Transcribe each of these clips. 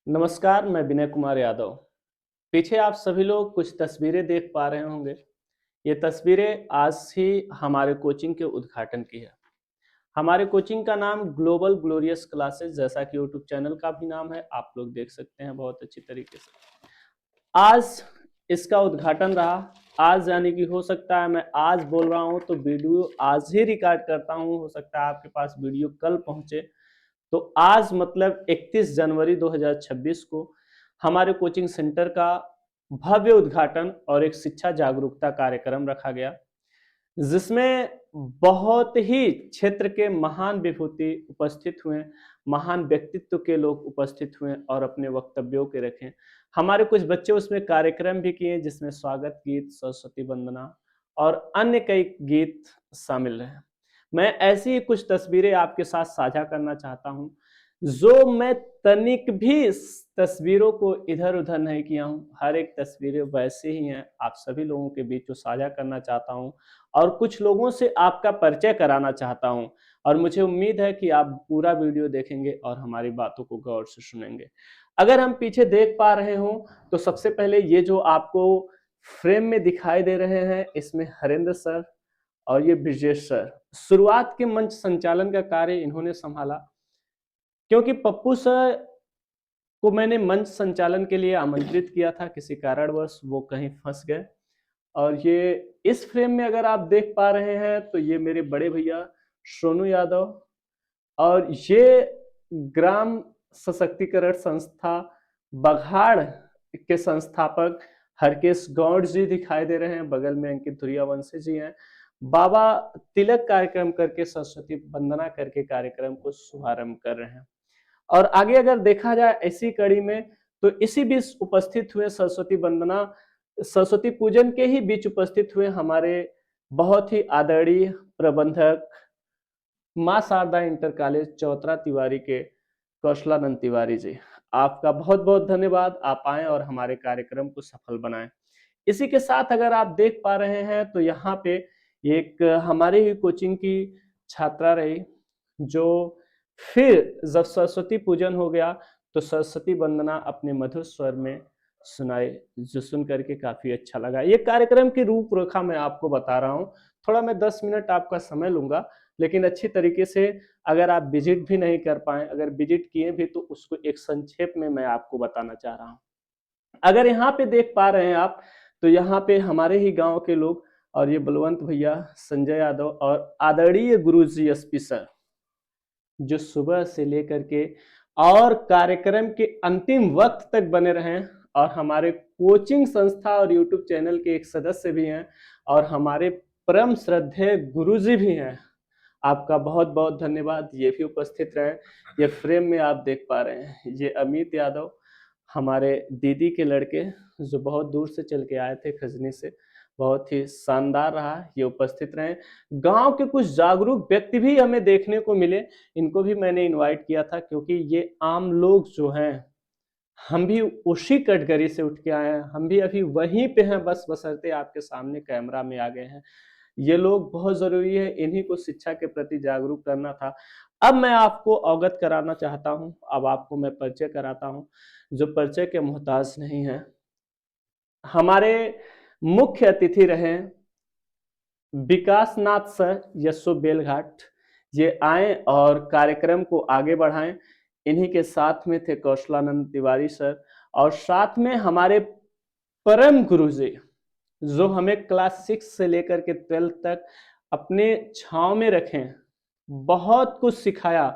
नमस्कार, मैं विनय कुमार यादव। पीछे आप सभी लोग कुछ तस्वीरें देख पा रहे होंगे। ये तस्वीरें आज ही हमारे कोचिंग के उद्घाटन की है। हमारे कोचिंग का नाम ग्लोबल ग्लोरियस क्लासेस जैसा कि यूट्यूब चैनल का भी नाम है, आप लोग देख सकते हैं बहुत अच्छी तरीके से। आज इसका उद्घाटन रहा। आज यानी कि हो सकता है मैं आज बोल रहा हूँ तो वीडियो आज ही रिकॉर्ड करता हूँ, हो सकता है आपके पास वीडियो कल पहुँचे। तो आज मतलब 31 जनवरी 2026 को हमारे कोचिंग सेंटर का भव्य उद्घाटन और एक शिक्षा जागरूकता कार्यक्रम रखा गया, जिसमें बहुत ही क्षेत्र के महान विभूति उपस्थित हुए, महान व्यक्तित्व के लोग उपस्थित हुए और अपने वक्तव्यों के रखें। हमारे कुछ बच्चे उसमें कार्यक्रम भी किए, जिसमें स्वागत गीत, सरस्वती वंदना और अन्य कई गीत शामिल रहे। मैं ऐसी ही कुछ तस्वीरें आपके साथ साझा करना चाहता हूं, जो मैं तनिक भी इस तस्वीरों को इधर-उधर नहीं किया हूं। हर एक तस्वीरें वैसे ही हैं, आप सभी लोगों के बीच वो साझा करना चाहता हूं और कुछ लोगों से आपका परिचय कराना चाहता हूं और मुझे उम्मीद है कि आप पूरा वीडियो देखेंगे और हमारी बातों को गौर से सुनेंगे। अगर हम पीछे देख पा रहे हों, तो सबसे पहले ये जो आपको फ्रेम में दिखाई दे रहे हैं, इसमें हरेंद्र सर और ये ब्रिजेश सर। शुरुआत के मंच संचालन का कार्य इन्होंने संभाला, क्योंकि पप्पू सर को मैंने मंच संचालन के लिए आमंत्रित किया था, किसी कारणवश वो कहीं फंस गए। और ये इस फ्रेम में अगर आप देख पा रहे हैं तो ये मेरे बड़े भैया सोनू यादव और ये ग्राम सशक्तिकरण संस्था बघाड़ के संस्थापक हरकेश गौड़ जी दिखाई दे रहे हैं। बगल में अंकित धुरियावंशी जी हैं। बाबा तिलक कार्यक्रम करके सरस्वती वंदना करके कार्यक्रम को शुभारंभ कर रहे हैं। और आगे अगर देखा जाए ऐसी कड़ी में, तो इसी बीच उपस्थित हुए सरस्वती वंदना, सरस्वती पूजन के ही बीच उपस्थित हुए हमारे बहुत ही आदरणीय प्रबंधक माँ शारदा इंटर कॉलेज चौतरा तिवारी के कौशलानंद तिवारी जी। आपका बहुत बहुत धन्यवाद, आप आए और हमारे कार्यक्रम को सफल बनाएं। इसी के साथ अगर आप देख पा रहे हैं तो यहाँ पे एक हमारे ही कोचिंग की छात्रा रही, जो फिर जब सरस्वती पूजन हो गया तो सरस्वती वंदना अपने मधुर स्वर में सुनाई, जो सुन करके काफी अच्छा लगा। ये कार्यक्रम की रूपरेखा मैं आपको बता रहा हूँ। थोड़ा मैं 10 मिनट आपका समय लूंगा, लेकिन अच्छी तरीके से अगर आप विजिट भी नहीं कर पाए, अगर विजिट किए भी तो उसको एक संक्षेप में मैं आपको बताना चाह रहा हूँ। अगर यहाँ पे देख पा रहे हैं आप, तो यहाँ पे हमारे ही गांव के लोग और ये बलवंत भैया, संजय यादव और आदरणीय गुरुजी एसपी सर, जो सुबह से लेकर के और कार्यक्रम के अंतिम वक्त तक बने रहे, और हमारे कोचिंग संस्था और यूट्यूब चैनल के एक सदस्य भी हैं और हमारे परम श्रद्धेय गुरुजी भी हैं। आपका बहुत बहुत धन्यवाद, ये भी उपस्थित रहे। ये फ्रेम में आप देख पा रहे हैं, ये अमित यादव, हमारे दीदी के लड़के, जो बहुत दूर से चल के आए थे खजनी से। बहुत ही शानदार रहा, ये उपस्थित रहे। गांव के कुछ जागरूक व्यक्ति भी हमें देखने को मिले, इनको भी मैंने इनवाइट किया था, क्योंकि ये आम लोग जो हैं, हम भी उसी कैटेगरी से उठ के आए हैं, हम भी अभी वहीं पे हैं, बस बशर्ते आपके सामने कैमरा में आ गए हैं। ये लोग बहुत जरूरी है, इन्हीं को शिक्षा के प्रति जागरूक करना था। अब मैं आपको अवगत कराना चाहता हूं, अब आपको मैं परिचय कराता हूं, जो परिचय के मोहताज नहीं है। हमारे मुख्य अतिथि रहे विकास नाथ सर यशो बेलघाट। ये आए और कार्यक्रम को आगे बढ़ाएं। इन्हीं के साथ में थे कौशलानंद तिवारी सर, और साथ में हमारे परम गुरुजी, जो हमें क्लास 6 से लेकर के 12th तक अपने छांव में रखें, बहुत कुछ सिखाया,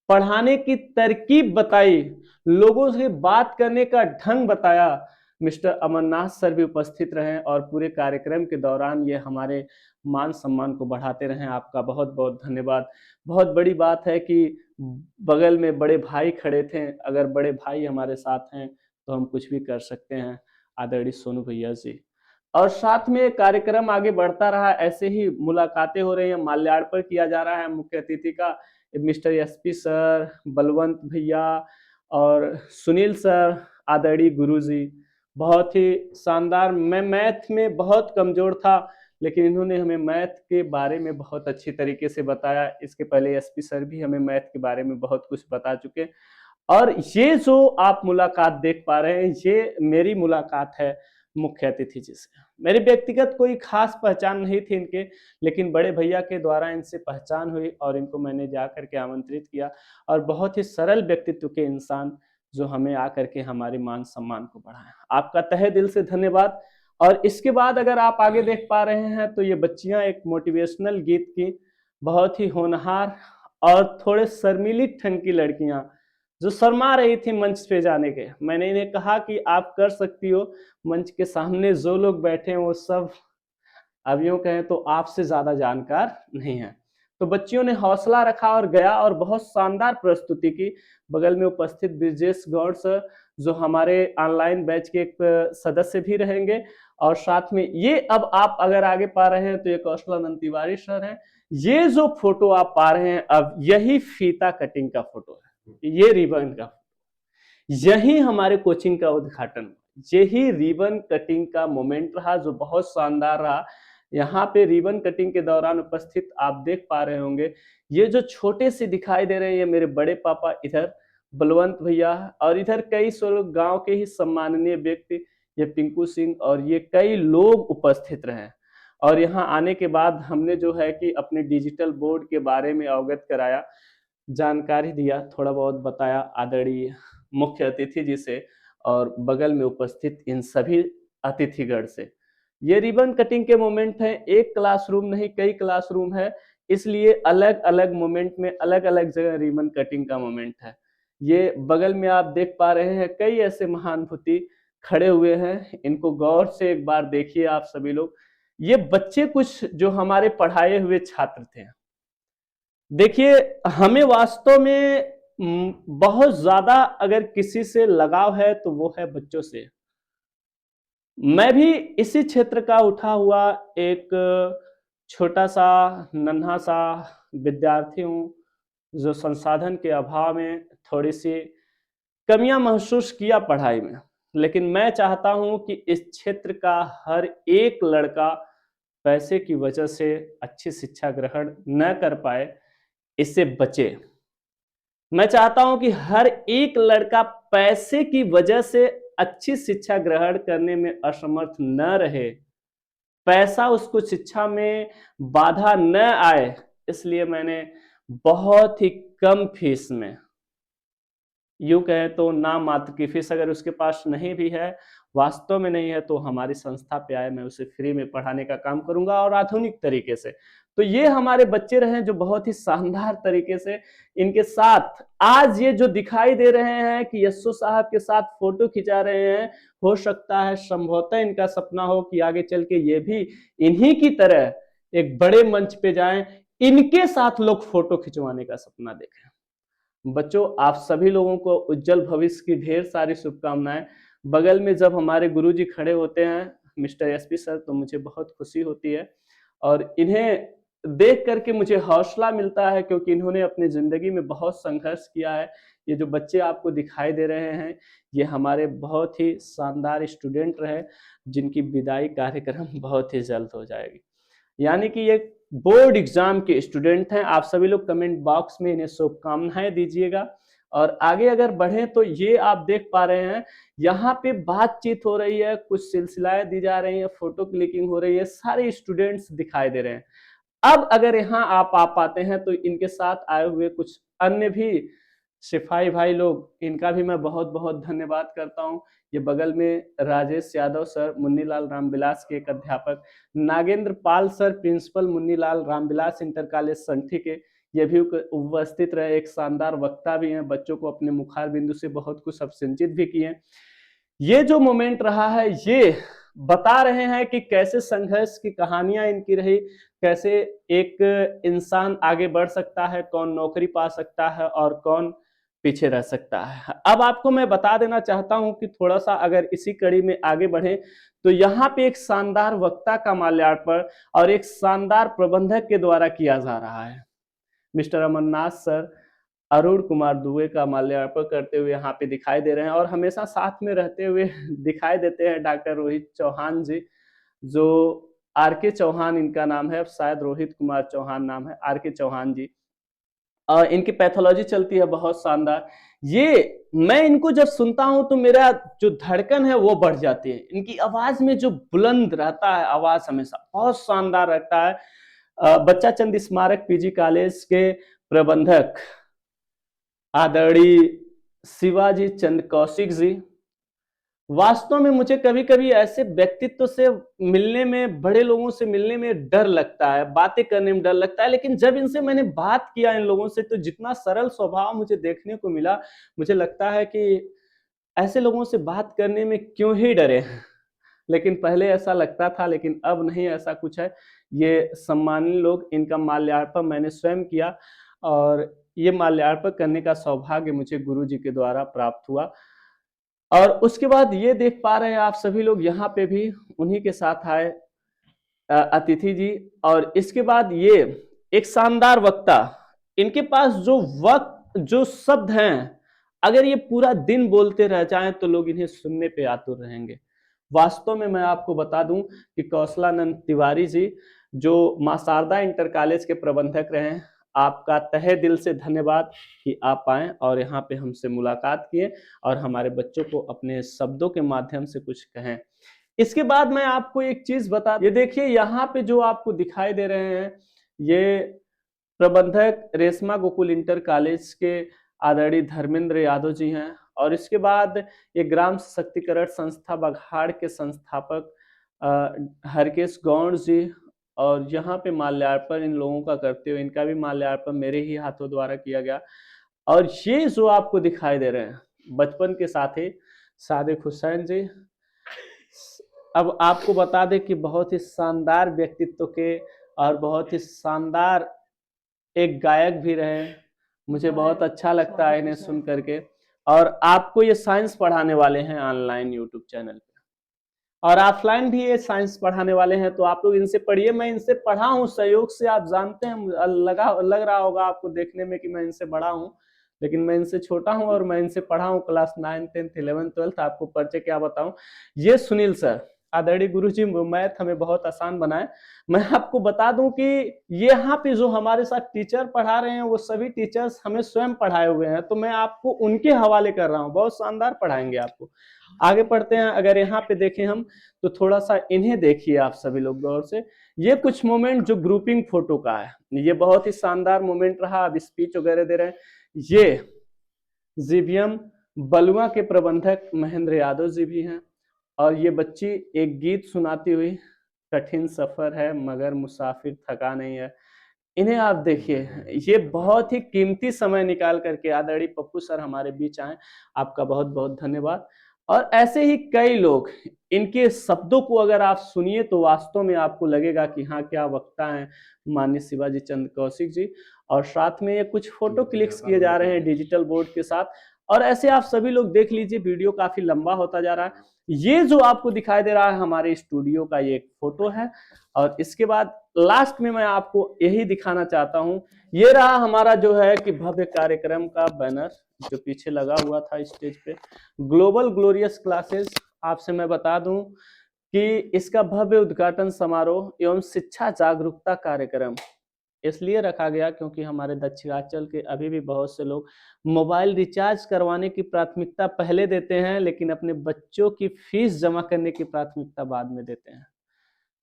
पढ़ाने की तरकीब बताई, लोगों से बात करने का ढंग बताया। मिस्टर अमरनाथ सर भी उपस्थित रहे और पूरे कार्यक्रम के दौरान ये हमारे मान सम्मान को बढ़ाते रहे। आपका बहुत बहुत धन्यवाद। बहुत बड़ी बात है कि बगल में बड़े भाई खड़े थे, अगर बड़े भाई हमारे साथ हैं तो हम कुछ भी कर सकते हैं, आदरणीय सोनू भैया जी। और साथ में कार्यक्रम आगे बढ़ता रहा, ऐसे ही मुलाकातें हो रही हैं, माल्यार्पण किया जा रहा है मुख्य अतिथि का। मिस्टर एसपी सर, बलवंत भैया और सुनील सर, आदरणीय गुरुजी, बहुत ही शानदार। मैं मैथ में बहुत कमजोर था, लेकिन इन्होंने हमें मैथ के बारे में बहुत अच्छी तरीके से बताया। इसके पहले एसपी सर भी हमें मैथ के बारे में बहुत कुछ बता चुके। और ये जो आप मुलाकात देख पा रहे हैं, ये मेरी मुलाकात है मुख्य अतिथि जी से। मेरी व्यक्तिगत कोई खास पहचान नहीं थी इनके, लेकिन बड़े भैया के द्वारा इनसे पहचान हुई और इनको मैंने जा कर के आमंत्रित किया, और बहुत ही सरल व्यक्तित्व के इंसान जो हमें आकर के हमारे मान-सम्मान को बढ़ाएँ। आपका तहे दिल से धन्यवाद। और इसके बाद अगर आप आगे देख पा रहे हैं, तो ये बच्चियाँ एक मोटिवेशनल गीत की बहुत ही होनहार और थोड़े शर्मीली ढंग की लड़कियाँ, जो शर्मा रही थी मंच पे जाने के। मैंने इन्हें कहा कि आप कर सकती हो, मंच के सामने जो लोग बैठे हैं वो सब अब यूँ कहें तो आपसे ज़्यादा जानकार नहीं हैं। तो बच्चियों ने हौसला रखा और गया और बहुत शानदार प्रस्तुति की। बगल में उपस्थित ब्रिजेश गौड़ सर, जो हमारे ऑनलाइन बैच के एक सदस्य भी रहेंगे, और साथ में ये अब आप अगर आगे पा रहे हैं तो ये कौशलानंद तिवारी सर हैं। ये जो फोटो आप पा रहे हैं अब, यही फीता कटिंग का फोटो है, ये रिबन का, यही हमारे कोचिंग का उद्घाटन, यही रिबन कटिंग का मोमेंट रहा जो बहुत शानदार रहा। यहाँ पे रिबन कटिंग के दौरान उपस्थित आप देख पा रहे होंगे, ये जो छोटे से दिखाई दे रहे हैं, ये मेरे बड़े पापा, इधर बलवंत भैया, और इधर कई सौ लोग गाँव के ही सम्माननीय व्यक्ति, ये पिंकू सिंह, और ये कई लोग उपस्थित रहे। और यहाँ आने के बाद हमने जो है कि अपने डिजिटल बोर्ड के बारे में अवगत कराया, जानकारी दिया, थोड़ा बहुत बताया आदरणीय मुख्य अतिथि जी से और बगल में उपस्थित इन सभी अतिथिगण से। ये रिबन कटिंग के मोमेंट हैं, एक क्लासरूम नहीं कई क्लासरूम है, इसलिए अलग-अलग मोमेंट में अलग-अलग जगह रिबन कटिंग का मोमेंट है। ये बगल में आप देख पा रहे हैं कई ऐसे महानुभूति खड़े हुए हैं, इनको गौर से एक बार देखिए आप सभी लोग। ये बच्चे कुछ जो हमारे पढ़ाए हुए छात्र थे। देखिए, हमें वास्तव में बहुत ज़्यादा अगर किसी से लगाव है तो वो है बच्चों से। मैं भी इसी क्षेत्र का उठा हुआ एक छोटा-सा, नन्हा-सा विद्यार्थी हूँ, जो संसाधन के अभाव में थोड़ी-सी कमियाँ महसूस किया पढ़ाई में। लेकिन मैं चाहता हूँ कि इस क्षेत्र का हर एक लड़का पैसे की वजह से अच्छी शिक्षा ग्रहण न कर पाए, इससे बचे। मैं चाहता हूं कि हर एक लड़का पैसे की वजह से अच्छी शिक्षा ग्रहण करने में असमर्थ न रहे, पैसा उसको शिक्षा में बाधा न आए, इसलिए मैंने बहुत ही कम फीस में, यूँ कहें तो नाम मात्र की फीस अगर उसके पास नहीं भी है, वास्तव में नहीं है, तो हमारी संस्था पे आए, मैं उसे फ्री में पढ़ाने का काम करूँगा और आधुनिक तरीके से। तो ये हमारे बच्चे रहे जो बहुत ही शानदार तरीके से इनके साथ आज ये जो दिखाई दे रहे हैं कि यस्सु साहब के साथ फ़ोटो खिंचा रहे हैं, हो सकता है संभवतः इनका सपना हो कि आगे चल के ये भी इन्हीं की तरह एक बड़े मंच पे जाएँ, इनके साथ लोग फ़ोटो खिंचवाने का सपना देखें। बच्चों, आप सभी लोगों को उज्जवल भविष्य की ढेर सारी शुभकामनाएं। बगल में जब हमारे गुरुजी खड़े होते हैं, मिस्टर एसपी सर, तो मुझे बहुत खुशी होती है और इन्हें देख करके मुझे हौसला मिलता है, क्योंकि इन्होंने अपनी ज़िंदगी में बहुत संघर्ष किया है। ये जो बच्चे आपको दिखाई दे रहे हैं, ये हमारे बहुत ही शानदार स्टूडेंट रहे, जिनकी विदाई कार्यक्रम बहुत ही जल्द हो जाएगी। यानी कि ये बोर्ड एग्जाम के स्टूडेंट हैं। आप सभी लोग कमेंट बॉक्स में इन्हें शुभकामनाएं दीजिएगा। और आगे अगर बढ़ें तो ये आप देख पा रहे हैं, यहाँ पे बातचीत हो रही है, कुछ सिलसिलाएं दी जा रही हैं, फोटो क्लिकिंग हो रही है, सारे स्टूडेंट्स दिखाई दे रहे हैं। अब अगर यहाँ आप आ पाते हैं तो इनके साथ आए हुए कुछ अन्य भी सिपाही भाई लोग, इनका भी मैं बहुत-बहुत धन्यवाद करता हूँ। ये बगल में राजेश यादव सर, मुन्नीलाल रामविलास के एक अध्यापक, Nagendra Pal sir, principal Munnilal Ramvilas inter college Santhi के, ये भी उपस्थित रहे, एक शानदार वक्ता भी हैं, बच्चों को अपने मुखार बिंदु से बहुत कुछ अभिसिंचित भी किए। ये जो मोमेंट रहा है, ये बता रहे हैं कि कैसे संघर्ष की कहानियां इनकी रही, कैसे एक इंसान आगे बढ़ सकता है, कौन नौकरी पा सकता है और कौन पीछे रह सकता है। अब आपको मैं बता देना चाहता हूं कि थोड़ा-सा अगर इसी कड़ी में आगे बढ़ें, तो यहाँ पे एक शानदार वक्ता का माल्यार्पण और एक शानदार प्रबंधक के द्वारा किया जा रहा है। मिस्टर अमरनाथ सर अरुण कुमार दुबे का माल्यार्पण करते हुए यहाँ पे दिखाई दे रहे हैं, और हमेशा साथ में रहते हुए दिखाई देते हैं डॉक्टर रोहित चौहान जी, जो आर के चौहान इनका नाम है, शायद रोहित कुमार चौहान नाम है, आर के चौहान जी। इनकी पैथोलॉजी चलती है बहुत शानदार। ये मैं इनको जब सुनता हूं तो मेरा जो धड़कन है वो बढ़ जाती है। इनकी आवाज में जो बुलंद रहता है आवाज हमेशा बहुत शानदार रहता है। बच्चा चंद स्मारक पीजी कॉलेज के प्रबंधक आदरणीय शिवाजी चंद कौशिक जी, वास्तव में मुझे कभी-कभी ऐसे व्यक्तित्व से मिलने में, बड़े लोगों से मिलने में डर लगता है, बातें करने में डर लगता है, लेकिन जब इनसे मैंने बात किया इन लोगों से तो जितना सरल स्वभाव मुझे देखने को मिला, मुझे लगता है कि ऐसे लोगों से बात करने में क्यों ही डरे। लेकिन पहले ऐसा लगता था, लेकिन अब नहीं, ऐसा कुछ है। ये सम्मानीय लोग, इनका माल्यार्पण मैंने स्वयं किया और ये माल्यार्पण करने का सौभाग्य मुझे गुरुजी के द्वारा प्राप्त हुआ। और उसके बाद ये देख पा रहे हैं आप सभी लोग यहाँ पे भी उन्हीं के साथ आए अतिथि जी। और इसके बाद ये एक शानदार वक्ता, इनके पास जो वक्त, जो शब्द हैं, अगर ये पूरा दिन बोलते रह जाएं तो लोग इन्हें सुनने पे आतुर रहेंगे। वास्तव में मैं आपको बता दूं कि कौशलानंद तिवारी जी, जो मां शारदा इंटर कॉलेज के प्रबंधक रहे हैं, आपका तहे दिल से धन्यवाद कि आप आए और यहाँ पे हमसे मुलाकात किए और हमारे बच्चों को अपने शब्दों के माध्यम से कुछ कहें। इसके बाद मैं आपको एक चीज बता, ये देखिए यहाँ पे जो आपको दिखाई दे रहे हैं, ये प्रबंधक रेशमा गोकुल इंटर कॉलेज के आदरणीय धर्मेंद्र यादव जी हैं। और इसके बाद ये ग्राम सशक्तिकरण संस्था बघाड़ के संस्थापक हरकेश गौड़ जी। और यहाँ पे माल्यार्पण इन लोगों का करते हुए, इनका भी माल्यार्पण मेरे ही हाथों द्वारा किया गया। और ये जो आपको दिखाई दे रहे हैं, बचपन के साथी सादिक हुसैन जी। अब आपको बता दें कि बहुत ही शानदार व्यक्तित्व के और बहुत ही शानदार एक गायक भी रहे। मुझे बहुत अच्छा लगता है इन्हें सुन करके। और आपको ये साइंस पढ़ाने वाले हैं ऑनलाइन यूट्यूब चैनल पे, और ऑफलाइन भी ये साइंस पढ़ाने वाले हैं, तो आप लोग इनसे पढ़िए। मैं इनसे पढ़ा हूँ सहयोग से, आप जानते हैं, लग रहा होगा आपको देखने में कि मैं इनसे बड़ा हूँ, लेकिन मैं इनसे छोटा हूँ और मैं इनसे पढ़ा हूँ क्लास 9, 10, 11, 12। आपको परिचय क्या बताऊं, ये सुनील सर, आदरणीय गुरुजी, मैथ हमें बहुत आसान बनाए। मैं आपको बता दूं कि यहाँ पे जो हमारे साथ टीचर पढ़ा रहे हैं वो सभी टीचर्स हमें स्वयं पढ़ाए हुए हैं, तो मैं आपको उनके हवाले कर रहा हूँ, बहुत शानदार पढ़ाएंगे आपको। आगे पढ़ते हैं। अगर यहाँ पे देखें हम तो थोड़ा सा इन्हें देखिए आप सभी लोग गौर से। ये कुछ मोमेंट जो ग्रुपिंग फोटो का है, ये बहुत ही शानदार मोमेंट रहा। अब स्पीच वगैरह दे रहे हैं। ये जीबीएम बलुआ के प्रबंधक महेंद्र यादव जी भी हैं। और ये बच्ची एक गीत सुनाती हुई, कठिन सफर है मगर मुसाफिर थका नहीं है। इन्हें आप देखिए, ये बहुत ही कीमती समय निकाल करके आदरणीय पप्पू सर हमारे बीच आए, आपका बहुत बहुत धन्यवाद। और ऐसे ही कई लोग, इनके शब्दों को अगर आप सुनिए तो वास्तव में आपको लगेगा कि हाँ, क्या वक्ता हैं माननीय शिवाजी चंद कौशिक जी। और साथ में ये कुछ फोटो क्लिक्स किए जा रहे हैं डिजिटल बोर्ड के साथ। और ऐसे आप सभी लोग देख लीजिए, वीडियो काफी लंबा होता जा रहा है। ये जो आपको दिखाई दे रहा है हमारे स्टूडियो का ये एक फोटो है। और इसके बाद लास्ट में मैं आपको यही दिखाना चाहता हूं, ये रहा हमारा जो है कि भव्य कार्यक्रम का बैनर जो पीछे लगा हुआ था स्टेज पे, ग्लोबल ग्लोरियस क्लासेस। आपसे मैं बता दूं कि इसका भव्य उद्घाटन समारोह एवं शिक्षा जागरूकता कार्यक्रम इसलिए रखा गया क्योंकि हमारे दक्षिणांचल के अभी भी बहुत से लोग मोबाइल रिचार्ज करवाने की प्राथमिकता पहले देते हैं, लेकिन अपने बच्चों की फीस जमा करने की प्राथमिकता बाद में देते हैं।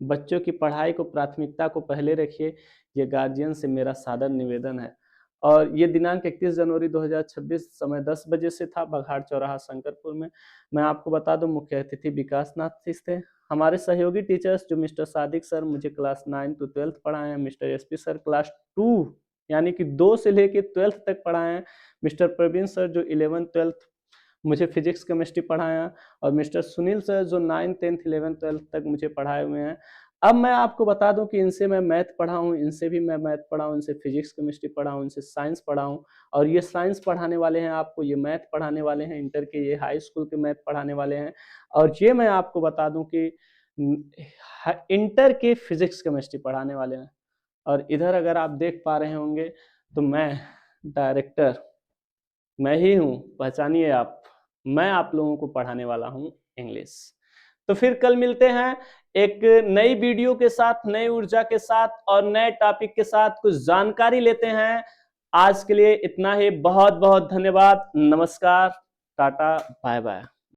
बच्चों की पढ़ाई को प्राथमिकता को पहले रखिए, ये गार्जियन से मेरा सादर निवेदन है। और ये दिनांक 31 जनवरी 2026 समय 10 बजे से था, बघाड़ चौराहा शंकरपुर में। मैं आपको बता दूं मुख्य अतिथि विकास नाथ थे। हमारे सहयोगी टीचर्स जो मिस्टर सादिक सर मुझे क्लास 9 to 12 पढ़ाए हैं, मिस्टर एसपी सर क्लास 2 यानी कि 2 से लेके 12 तक पढ़ाए हैं, मिस्टर प्रवीण सर जो 11, 12 मुझे फिजिक्स केमिस्ट्री पढ़ाया, और मिस्टर सुनील सर जो 9, 10, 11, 12 तक मुझे पढ़ाए हुए हैं। अब मैं आपको बता दूं कि इनसे मैं मैथ पढ़ा हूं, इनसे भी मैं मैथ पढ़ा हूं, इनसे फिजिक्स केमिस्ट्री पढ़ा हूं, इनसे साइंस पढ़ा हूं। और ये साइंस पढ़ाने वाले हैं आपको, ये मैथ पढ़ाने वाले हैं इंटर के, ये हाई स्कूल के मैथ पढ़ाने वाले हैं। और ये मैं आपको बता दूं कि इंटर के फिजिक्स केमिस्ट्री पढ़ाने वाले हैं। और इधर अगर आप देख पा रहे होंगे तो मैं डायरेक्टर, मैं ही हूँ, पहचानिए आप, मैं आप लोगों को पढ़ाने वाला हूँ इंग्लिश। तो फिर कल मिलते हैं एक नई वीडियो के साथ, नई ऊर्जा के साथ और नए टॉपिक के साथ। कुछ जानकारी लेते हैं आज के लिए इतना ही। बहुत बहुत धन्यवाद। नमस्कार, टाटा, बाय बाय।